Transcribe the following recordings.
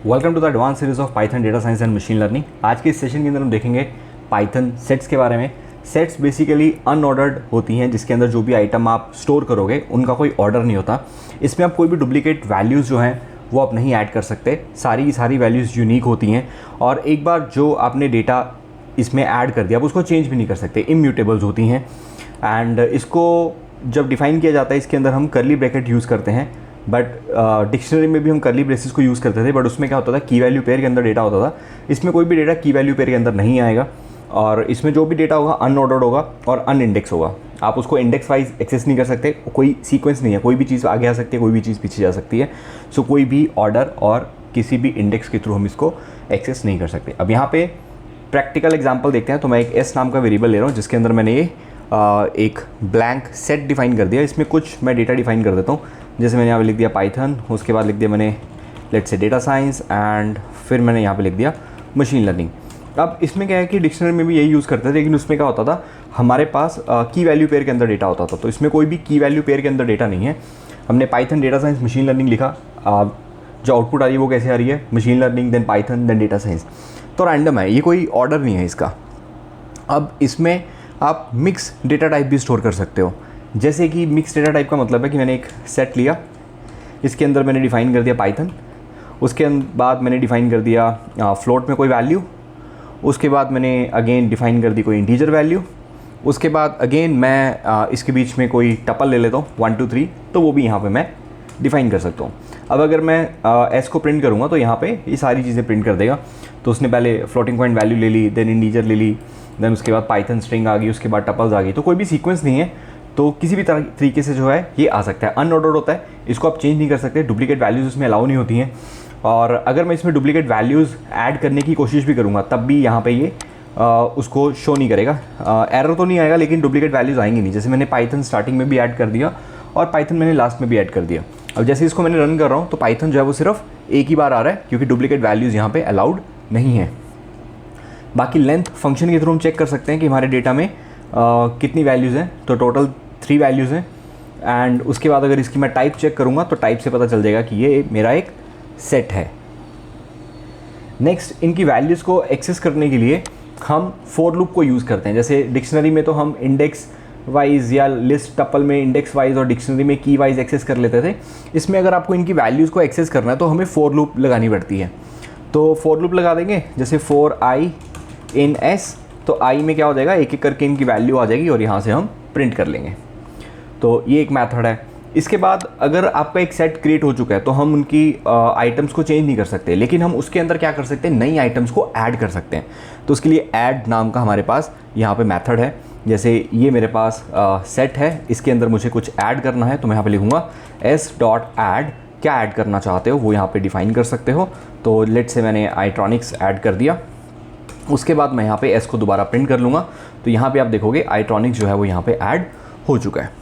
Welcome to the advance series of Python data science and machine learning. आज के इस session के अंदर हम देखेंगे पाइथन सेट्स के बारे में। सेट्स बेसिकली अनऑर्डर्ड होती हैं, जिसके अंदर जो भी आइटम आप स्टोर करोगे उनका कोई ऑर्डर नहीं होता। इसमें आप कोई भी डुप्लीकेट वैल्यूज़ जो हैं वो आप नहीं ऐड कर सकते। सारी की सारी वैल्यूज़ यूनिक होती हैं और एक बार जो आपने डेटा इसमें ऐड कर दिया आप उसको चेंज भी नहीं कर सकते, इम्यूटेबल्स होती हैं। एंड इसको जब डिफ़ाइन किया जाता है इसके अंदर हम कर्ली ब्रैकेट यूज़ करते हैं, बट डिक्शनरी में भी हम कर्ली ब्रेसेस को यूज़ करते थे, बट उसमें क्या होता था, की वैल्यू पेयर के अंदर डेटा होता था। इसमें कोई भी डेटा की वैल्यू पेयर के अंदर नहीं आएगा और इसमें जो भी डेटा होगा अनऑर्डर्ड होगा और अनइंडेक्स होगा। आप उसको इंडेक्स वाइज एक्सेस नहीं कर सकते, कोई सीक्वेंस नहीं है, कोई भी चीज़ आगे आ सकती है, कोई भी चीज़ पीछे जा सकती है। सो कोई भी ऑर्डर और किसी भी इंडेक्स के थ्रू हम इसको एक्सेस नहीं कर सकते। अब यहाँ पे प्रैक्टिकल एग्जांपल देखते हैं। तो मैं एक एस नाम का वेरिएबल ले रहा हूँ जिसके अंदर मैंने ये एक ब्लैंक सेट डिफाइन कर दिया। इसमें कुछ मैं डेटा डिफाइन कर देता हूँ। जैसे मैंने यहाँ पे लिख दिया पाइथन, उसके बाद लिख दिया मैंने let's say data science and फिर मैंने यहाँ पे लिख दिया मशीन लर्निंग। अब इसमें क्या है कि डिक्शनरी में भी यही यूज़ करते थे, लेकिन उसमें क्या होता था, हमारे पास की वैल्यू पेयर के अंदर डेटा होता था। तो इसमें कोई भी की वैल्यू पेयर के अंदर डेटा नहीं है। हमने Python data science machine learning लिखा, जो आउटपुट आ रही है वो कैसे आ रही है, machine learning then Python then data science. तो रैंडम है, ये कोई ऑर्डर नहीं है इसका। अब इसमें आप मिक्स डेटा टाइप भी स्टोर कर सकते हो। जैसे कि मिक्स डेटा टाइप का मतलब है कि मैंने एक सेट लिया, इसके अंदर मैंने डिफ़ाइन कर दिया पाइथन, उसके बाद मैंने डिफ़ाइन कर दिया फ्लोट में कोई वैल्यू, उसके बाद मैंने अगेन डिफ़ाइन कर दी कोई इंटीजर वैल्यू, उसके बाद अगेन मैं इसके बीच में कोई टपल ले लेता हूँ 1 2 3, तो वो भी यहाँ पे मैं डिफ़ाइन कर सकता हूँ। अब अगर मैं एस को प्रिंट करूँगा तो यहाँ पे ये सारी चीज़ें प्रिंट कर देगा। तो उसने पहले फ्लोटिंग पॉइंट वैल्यू ले ली, देन इंटीजर ले ली, देन उसके बाद पाइथन स्ट्रिंग आ गई, उसके बाद टपल्स आ गई। तो कोई भी सीक्वेंस नहीं है, तो किसी भी तरीके से जो है ये आ सकता है। अनऑर्डर्ड होता है, इसको आप चेंज नहीं कर सकते, डुप्लीकेट वैल्यूज़ इसमें अलाउ नहीं होती हैं। और अगर मैं इसमें डुप्लीकेट वैल्यूज़ ऐड करने की कोशिश भी करूँगा तब भी यहाँ पे ये उसको शो नहीं करेगा। एरर तो नहीं आएगा, लेकिन डुप्लीकेट वैल्यूज़ आएंगी नहीं। जैसे मैंने पाइथन स्टार्टिंग में भी ऐड कर दिया और पाइथन मैंने लास्ट में भी ऐड कर दिया। अब जैसे इसको मैंने रन कर रहा हूँ तो पाइथन जो है वो सिर्फ एक ही बार आ रहा है, क्योंकि डुप्लीकेट वैल्यूज़ यहाँ पे अलाउड नहीं है। बाकी लेंथ फंक्शन के थ्रू हम चेक कर सकते हैं कि हमारे डेटा में कितनी वैल्यूज़ हैं। तो टोटल 3 वैल्यूज़ हैं। एंड उसके बाद अगर इसकी मैं टाइप चेक करूँगा तो टाइप से पता चल जाएगा कि ये मेरा एक सेट है। नेक्स्ट, इनकी वैल्यूज़ को एक्सेस करने के लिए हम फॉर लूप को यूज़ करते हैं। जैसे डिक्शनरी में तो हम इंडेक्स वाइज या लिस्ट टपल में इंडेक्स वाइज और डिक्शनरी में की वाइज एक्सेस कर लेते थे। इसमें अगर आपको इनकी वैल्यूज़ को एक्सेस करना है तो हमें फॉर लूप लगानी पड़ती है। तो फॉर लूप लगा देंगे, जैसे फॉर आई इन एस, तो आई में क्या हो जाएगा, एक एक करके इनकी वैल्यू आ जाएगी और यहाँ से हम प्रिंट कर लेंगे। तो ये एक मेथड है। इसके बाद अगर आपका एक सेट क्रिएट हो चुका है तो हम उनकी आइटम्स को चेंज नहीं कर सकते, लेकिन हम उसके अंदर क्या कर सकते हैं, नई आइटम्स को ऐड कर सकते हैं। तो उसके लिए ऐड नाम का हमारे पास यहाँ पे मेथड है। जैसे ये मेरे पास सेट है, इसके अंदर मुझे कुछ ऐड करना है, तो मैं यहाँ पे लिखूँगा s.add। क्या ऐड करना चाहते हो वो यहाँ पे डिफ़ाइन कर सकते हो। तो लेट से मैंने आईट्रॉनिक्स ऐड कर दिया, उसके बाद मैं यहाँ पे s को दोबारा प्रिंट कर लूँगा। तो यहाँ पे आप देखोगे आईट्रॉनिक्स जो है वो यहाँ पे ऐड हो चुका है।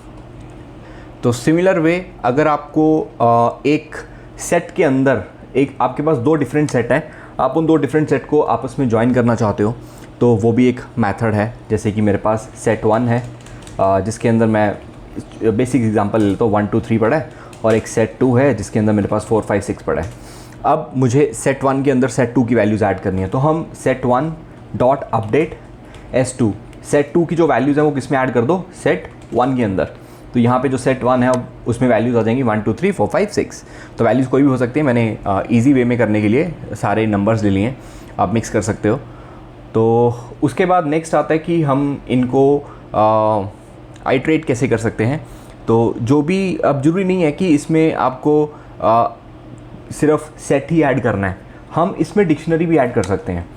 तो सिमिलर वे, अगर आपको एक सेट के अंदर एक आपके पास 2 डिफरेंट सेट हैं, आप उन 2 डिफरेंट सेट को आपस में ज्वाइन करना चाहते हो तो वो भी एक मेथड है। जैसे कि मेरे पास सेट 1 है जिसके अंदर मैं बेसिक एग्जांपल ले लेता हूँ 1 2 3 पड़ा है, और एक सेट 2 है जिसके अंदर मेरे पास 4 5 6 पड़ा है। अब मुझे सेट 1 के अंदर सेट 2 की वैल्यूज़ ऐड करनी है, तो हम set 1 dot update s2, set 2 की जो वैल्यूज़ हैं वो किस में ऐड कर दो, सेट 1 के अंदर। तो यहाँ पे जो सेट 1 है उसमें वैल्यूज़ आ जाएंगी 1 2 3 4 5 6। तो वैल्यूज़ कोई भी हो सकती है। मैंने ईजी वे में करने के लिए सारे नंबर्स ले लिए हैं, आप मिक्स कर सकते हो। तो उसके बाद नेक्स्ट आता है कि हम इनको आइट्रेट कैसे कर सकते हैं। तो जो भी, अब ज़रूरी नहीं है कि इसमें आपको सिर्फ सेट ही ऐड करना है, हम इसमें डिक्शनरी भी ऐड कर सकते हैं।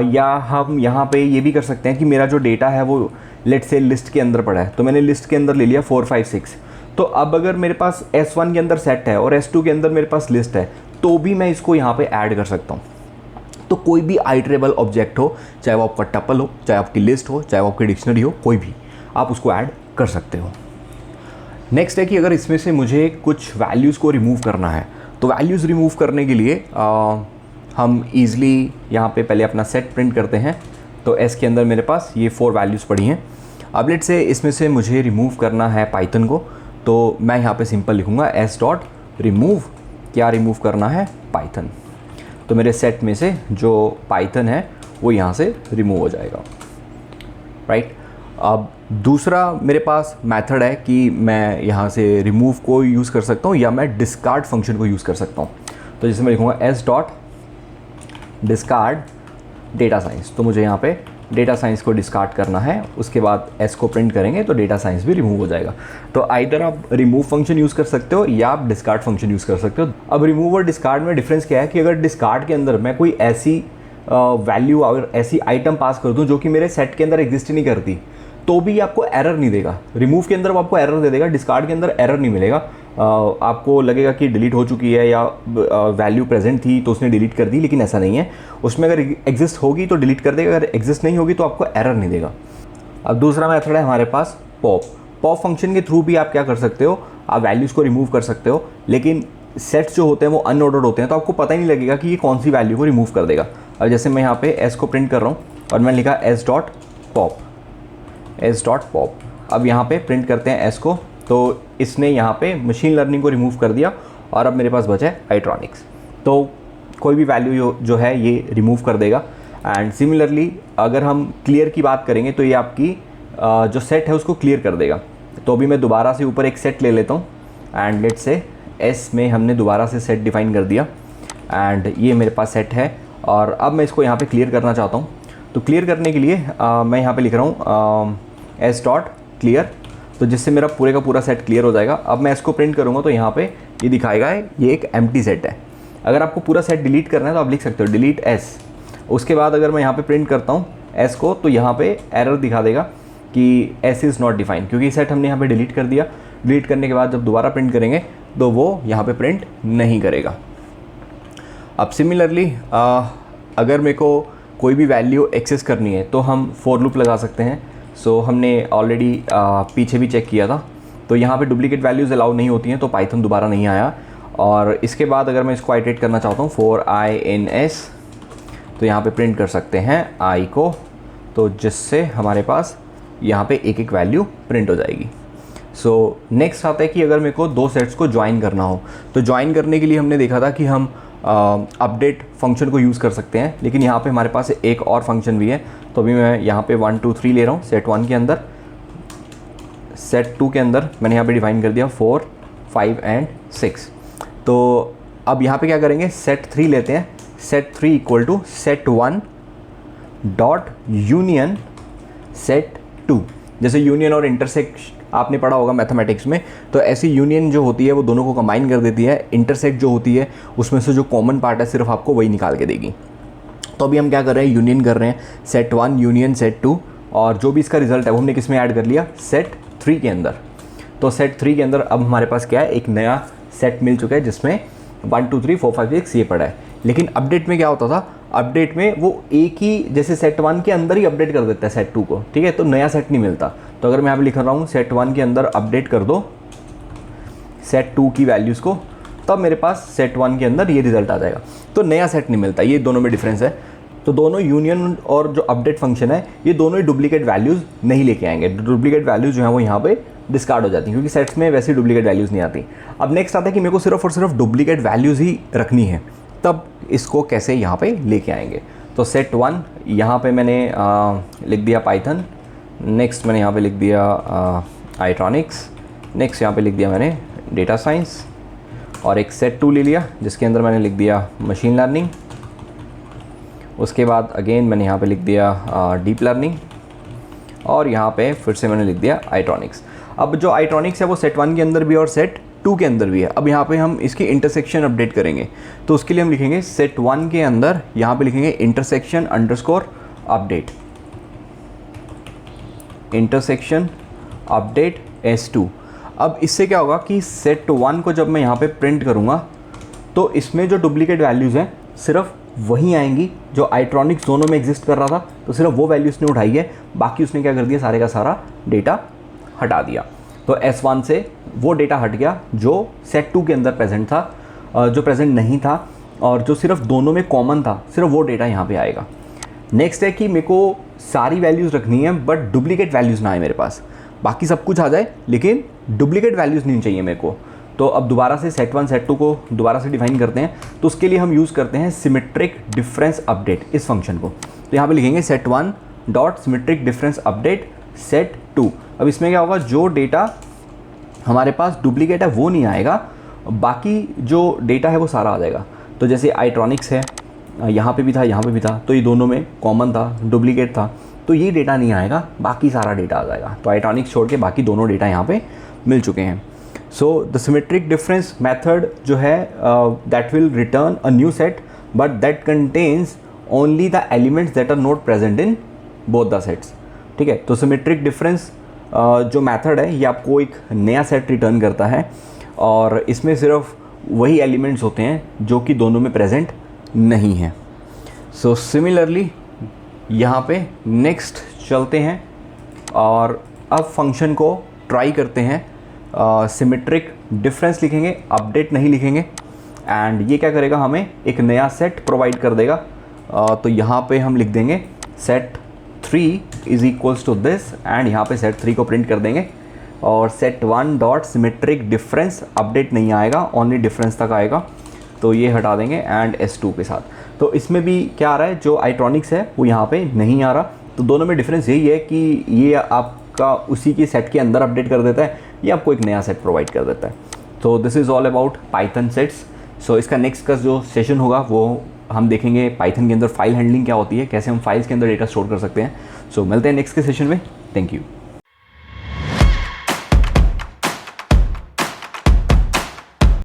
या हम यहाँ पे ये भी कर सकते हैं कि मेरा जो डेटा है वो लेट से लिस्ट के अंदर पड़ा है, तो मैंने लिस्ट के अंदर ले लिया 4 5 6। तो अब अगर मेरे पास S1 के अंदर सेट है और S2 के अंदर मेरे पास लिस्ट है, तो भी मैं इसको यहाँ पे ऐड कर सकता हूँ। तो कोई भी आइटरेबल ऑब्जेक्ट हो, चाहे वो आपका टपल हो, चाहे आपकी लिस्ट हो, चाहे वो आपकी डिक्शनरी हो, कोई भी आप उसको ऐड कर सकते हो। नेक्स्ट है कि अगर इसमें से मुझे कुछ वैल्यूज़ को रिमूव करना है, तो वैल्यूज़ रिमूव करने के लिए हम ईज़िली यहाँ पे पहले अपना सेट प्रिंट करते हैं। तो S के अंदर मेरे पास ये 4 वैल्यूज़ पड़ी हैं। अब लेट से इसमें से मुझे रिमूव करना है पाइथन को, तो मैं यहाँ पे सिंपल लिखूँगा s.remove। क्या रिमूव करना है, पाइथन। तो मेरे सेट में से जो पाइथन है वो यहाँ से रिमूव हो जाएगा, राइट। अब दूसरा मेरे पास मेथड है कि मैं यहाँ से रिमूव को यूज़ कर सकता हूँ या मैं डिस्कार्ड फंक्शन को यूज़ कर सकता हूँ। तो जैसे मैं लिखूँगा S dot discard data science, तो मुझे यहाँ पे डेटा साइंस को डिस्कार्ड करना है, उसके बाद एस को प्रिंट करेंगे तो डेटा साइंस भी रिमूव हो जाएगा। तो आइदर आप रिमूव फंक्शन यूज़ कर सकते हो या आप डिस्कार्ड फंक्शन यूज़ कर सकते हो। अब रिमूव और डिस्कार्ड में डिफरेंस क्या है कि अगर डिस्कार्ड के अंदर मैं कोई ऐसी वैल्यू और ऐसी आइटम पास कर दूँ जो कि मेरे सेट के अंदर एग्जिस्ट नहीं करती, तो भी आपको एरर नहीं देगा। रिमूव के अंदर वो आपको एरर दे देगा, डिस्कार्ड के अंदर एरर नहीं मिलेगा। आपको लगेगा कि डिलीट हो चुकी है या वैल्यू प्रेजेंट थी तो उसने डिलीट कर दी, लेकिन ऐसा नहीं है। उसमें अगर एग्जिस्ट होगी तो डिलीट कर देगा, अगर एग्जिस्ट नहीं होगी तो आपको एरर नहीं देगा। अब दूसरा मेथड है हमारे पास पॉप। पॉप फंक्शन के थ्रू भी आप क्या कर सकते हो, आप वैल्यूज़ को रिमूव कर सकते हो, लेकिन सेट्स जो होते हैं वो अनऑर्डर्ड होते हैं, तो आपको पता ही नहीं लगेगा कि ये कौन सी वैल्यू को रिमूव कर देगा। अब जैसे मैं यहाँ पे एस को प्रिंट कर रहा हूँ और मैं लिखा S dot pop, S dot pop. अब यहाँ पे प्रिंट करते हैं एस को, तो इसने यहाँ पे मशीन लर्निंग को रिमूव कर दिया और अब मेरे पास बचा है आईट्रॉनिक्स। तो कोई भी वैल्यू जो है ये रिमूव कर देगा। एंड सिमिलरली अगर हम क्लियर की बात करेंगे तो ये आपकी जो सेट है उसको क्लियर कर देगा। तो अभी मैं दोबारा से ऊपर एक सेट ले लेता हूँ एंड लेट्स से एस में हमने दोबारा से सेट डिफाइन कर दिया एंड ये मेरे पास सेट है और अब मैं इसको यहाँ पे क्लियर करना चाहता हूँ। तो क्लियर करने के लिए मैं यहाँ पे लिख रहा हूँ एस डॉट क्लियर, तो जिससे मेरा पूरे का पूरा सेट क्लियर हो जाएगा। अब मैं इसको प्रिंट करूँगा तो यहाँ पे ये दिखाएगा ये एक एम्प्टी सेट है। अगर आपको पूरा सेट डिलीट करना है तो आप लिख सकते हो डिलीट एस। उसके बाद अगर मैं यहाँ पे प्रिंट करता हूँ एस को तो यहाँ पे एरर दिखा देगा कि एस इज़ नॉट डिफाइंड, क्योंकि सेट हमने यहाँ पे डिलीट कर दिया। डिलीट करने के बाद जब दोबारा प्रिंट करेंगे तो वो यहाँ पे प्रिंट नहीं करेगा। अब सिमिलरली अगर मेरे को कोई भी वैल्यू एक्सेस करनी है तो हम फॉर लूप लगा सकते हैं। सो हमने ऑलरेडी पीछे भी चेक किया था, तो यहाँ पे डुप्लीकेट वैल्यूज़ अलाउ नहीं होती हैं, तो पाइथन दोबारा नहीं आया। और इसके बाद अगर मैं इसको आइटरेट करना चाहता हूँ फॉर आई इन एस, तो यहाँ पे प्रिंट कर सकते हैं आई को, तो जिससे हमारे पास यहाँ पे एक एक वैल्यू प्रिंट हो जाएगी। सो नेक्स्ट आता है कि अगर मेरे को दो सेट्स को ज्वाइन करना हो, तो ज्वाइन करने के लिए हमने देखा था कि हम अपडेट फंक्शन को यूज़ कर सकते हैं, लेकिन यहाँ पे हमारे पास एक और फंक्शन भी है। तो अभी मैं यहाँ पे 1 2 3 ले रहा हूँ सेट 1 के अंदर। सेट 2 के अंदर मैंने यहाँ पे डिफाइन कर दिया 4 5 एंड 6। तो अब यहाँ पे क्या करेंगे, सेट 3 लेते हैं। Set 3 equal to set 1 dot union set 2। जैसे यूनियन और इंटरसेक्ट आपने पढ़ा होगा मैथमेटिक्स में, तो ऐसी यूनियन जो होती है वो दोनों को कंबाइन कर देती है। इंटरसेक्ट जो होती है उसमें से जो कॉमन पार्ट है सिर्फ आपको वही निकाल के देगी। तो अभी हम क्या कर रहे हैं, यूनियन कर रहे हैं सेट 1 यूनियन सेट 2, और जो भी इसका रिजल्ट है वो हमने किस में ऐड कर लिया, सेट 3 के अंदर। तो सेट 3 के अंदर अब हमारे पास क्या है, एक नया सेट मिल चुका है जिसमें 1 2 3 4 5 6 ये पड़ा है। लेकिन अपडेट में क्या होता था, अपडेट में वो एक ही जैसे सेट 1 के अंदर ही अपडेट कर देता है सेट 2 को, ठीक है, तो नया सेट नहीं मिलता। तो अगर मैं यहाँ पे लिख रहा हूँ सेट 1 के अंदर अपडेट कर दो सेट 2 की वैल्यूज़ को, तब मेरे पास सेट 1 के अंदर ये रिजल्ट आ जाएगा। तो नया सेट नहीं मिलता, ये दोनों में डिफरेंस है। तो दोनों यूनियन और जो अपडेट फंक्शन है ये दोनों ही डुप्लीकेट वैल्यूज़ नहीं लेके आएंगे। डुप्लीकेट वैल्यूज़ जो हैं वो यहाँ पे डिस्कार्ड हो जाती हैं, क्योंकि सेट्स में वैसे डुप्लीकेट वैल्यूज़ नहीं आती। अब नेक्स्ट आता है कि मेरे को सिर्फ और सिर्फ डुप्लीकेट वैल्यूज़ ही रखनी है, तब इसको कैसे यहाँ पे लेके आएंगे। तो सेट 1 यहाँ पे मैंने लिख दिया पाइथन, नेक्स्ट मैंने यहाँ पे लिख दिया आईट्रॉनिक्स, नेक्स्ट यहाँ पे लिख दिया मैंने डेटा साइंस, और एक सेट 2 ले लिया जिसके अंदर मैंने लिख दिया मशीन लर्निंग। उसके बाद अगेन मैंने यहाँ पे लिख दिया डीप लर्निंग, और यहाँ पे फिर से मैंने लिख दिया आईट्रॉनिक्स। अब जो आईट्रॉनिक्स है वो सेट 1 के अंदर भी और सेट 2 के अंदर भी है। अब यहाँ पे हम इसकी इंटरसेक्शन अपडेट करेंगे, तो उसके लिए हम लिखेंगे सेट 1 के अंदर यहाँ पे लिखेंगे intersection underscore update, intersection update S2। अब इससे क्या होगा कि सेट 1 को जब मैं यहाँ पे प्रिंट करूँगा तो इसमें जो डुप्लीकेट वैल्यूज़ हैं सिर्फ वही आएंगी जो आईट्रॉनिक्स दोनों में एग्जिस्ट कर रहा था, तो सिर्फ वो वैल्यू उसने उठाई है, बाकी उसने क्या कर दिया, सारे का सारा डेटा हटा दिया। तो S1 से वो डेटा हट गया जो सेट 2 के अंदर प्रेजेंट था, जो प्रेजेंट नहीं था, और जो सिर्फ दोनों में कॉमन था, सिर्फ वो डेटा यहाँ पे आएगा। नेक्स्ट है कि मेरे को सारी वैल्यूज़ रखनी है बट डुप्लीकेट वैल्यूज़ ना आए मेरे पास, बाकी सब कुछ आ जाए लेकिन डुप्लीकेट वैल्यूज़ नहीं चाहिए मेरे को। तो अब दोबारा से सेट 1 सेट 2 को दोबारा से डिफाइन करते हैं, तो उसके लिए हम यूज़ करते हैं सिमेट्रिक डिफरेंस अपडेट इस फंक्शन को। तो यहाँ पे लिखेंगे set 1 dot symmetric difference update set 2। अब इसमें क्या होगा, जो डेटा हमारे पास डुप्लीकेट है वो नहीं आएगा, बाकी जो डेटा है वो सारा आ जाएगा। तो जैसे आईट्रॉनिक्स है, यहाँ पे भी था, यहाँ पे भी था, तो ये दोनों में कॉमन था, डुप्लीकेट था, तो ये डेटा नहीं आएगा, बाकी सारा डेटा आ जाएगा। तो आईट्रॉनिक्स छोड़ के बाकी दोनों डेटा यहाँ पे मिल चुके हैं। So the symmetric difference method जो है that will return a new set but that contains only the elements that are not present in both the sets. ठीक है, तो सिमेट्रिक डिफरेंस जो मेथड है ये आपको एक नया सेट रिटर्न करता है और इसमें सिर्फ वही एलिमेंट्स होते हैं जो कि दोनों में प्रेजेंट नहीं हैं। सो सिमिलरली यहाँ पे नेक्स्ट चलते हैं और अब फंक्शन को ट्राई करते हैं। सिमेट्रिक डिफरेंस लिखेंगे, अपडेट नहीं लिखेंगे, एंड ये क्या करेगा, हमें एक नया सेट प्रोवाइड कर देगा। तो यहाँ पे हम लिख देंगे set 3 is equals to this, and यहाँ पे सेट 3 को प्रिंट कर देंगे और set 1 dot symmetric difference update नहीं आएगा, ओनली डिफरेंस तक आएगा, तो ये हटा देंगे एंड S2 के साथ। तो इसमें भी क्या आ रहा है, जो आईट्रॉनिक्स है वो यहाँ पे नहीं आ रहा। तो दोनों में डिफरेंस यही है कि ये आपका उसी के सेट के अंदर अपडेट कर देता है, ये आपको एक नया सेट प्रोवाइड कर देता है। तो this is all about Python sets. So इसका नेक्स्ट का जो सेशन होगा वो हम देखेंगे पाइथन के अंदर फाइल हैंडलिंग क्या होती है, कैसे हम फाइल्स के अंदर डेटा स्टोर कर सकते हैं। सो मिलते हैं नेक्स्ट के सेशन में। Thank you.